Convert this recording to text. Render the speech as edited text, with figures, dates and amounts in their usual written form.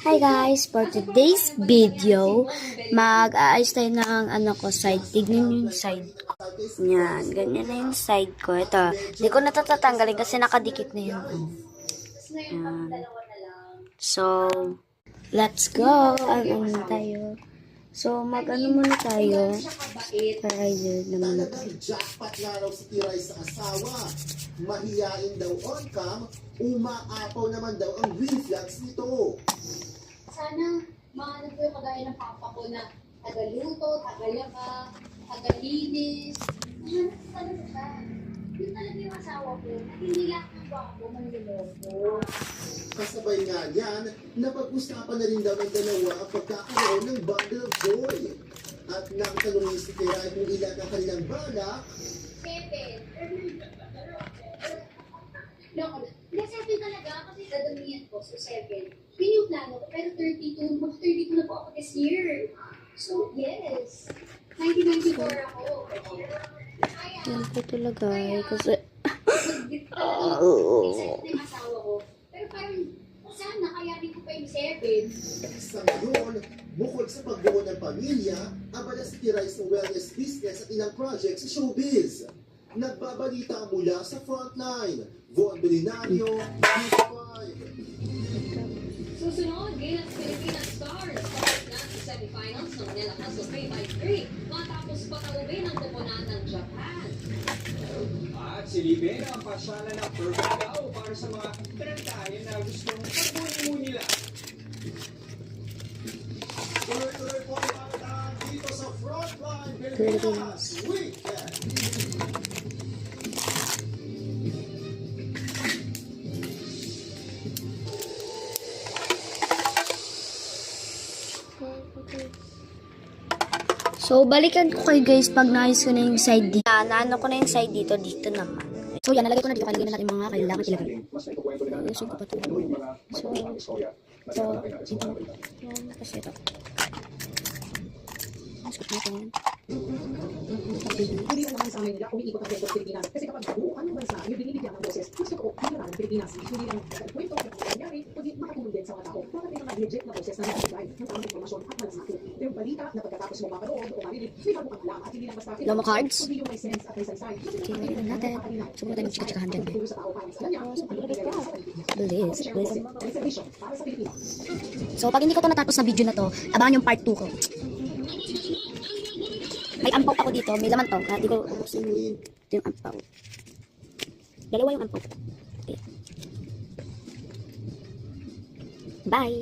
Hi guys, for today's video, mag-aayos tayo ng side. Tignan nyo yung side ko. Yan, ganyan na yung side ko. Ito, hindi ko natatanggalin kasi nakadikit na yun. Yan. So, let's go. Ano tayo? So, mag-ano muna tayo. Paralyzer naman na tayo. Jackpot na raw si Tiray sa asawa. Mahiyain daw on cam, umaapaw naman daw ang green flags nito. Sana mahanap ko yung kagaya ng papa ko na tagaluto, tagalaba, tagalinis. Mahanap ko talaga siya. Yun talaga yung asawa ko na hindi lahat ng bako manliloko. Kasabay nga yan, napag-usapan na rin daw ng dalawa ang pagkakaroon ng bundle of joy. At nang tanongin si Tiray kung ilan ang kanilang balak, 7. Loko na. Hindi, 7 talaga kasi dadamihan ko. So, 7. Yun yung plano ko. Pero 32, mag-32 na po ako this year. So, yes. 1994 ako. Kaya, Yan po talaga. Kasi, excited na yung asawa ko. Pero parang, sana kayanin ko pa yung 7. sa ngayon, bukod sa pagbuo ng pamilya, abala si Tiray sa wellness business at ilang projects sa showbiz. Nagbabalita mula sa frontline, Von Belinario, News 5. Susunod, Gilas Pilipinas Stars. Tapos na sa semifinals ng Manila Hustle 3x3 matapos pataubin ang koponan ng Japan. At silipin ang pasyalan ng perfect daw para sa mga tarantahin na gustong pagbuhin nila. Tuloy-tuloy po ang pagkataan dito sa frontline Pilipinas. Pilipinas Weekend. so, balikan ko kayo guys pag naayos ko na yung side dito. Naano ko na yung side dito naman. So, yan, nalagay ko na dito. Kalagay na natin yung mga kailangan ilagay. Ayusin ko pa ito. Yan, kasi ito. Skip natin. Hindi naman sa amin nila umiikot ang kwento ng Pilipinas. Kasi kapag buuan ng bansa, yung binibigyan ng boses, mas totoo, hindi ng Pilipinas. Hindi lang kwento ng nangyari, kundi makatulong din sa mga tao. Para may mga legit na boses na nag-provide ng tamang informasyon at malasakit. Yung balita na pagkatapos mo mapanood o marinig, may bago kang alam at hindi lang basta Lomo cards. kundi yung may sense at may saysay. Okay, lagyan natin. Sumunod tayo mag-chika-chikahan dyan. Sa tao para sa kanya, kung ano nangyari sa Pilipinas. Bilis. Reservation para sa Pilipinas. So, pag hindi ko to natapos na video na to, abangan yung part 2 ko. May ampaw ako dito. May laman to. Hindi ko ubusin yung ampaw. Dalawa yung ampaw. Okay. Bye!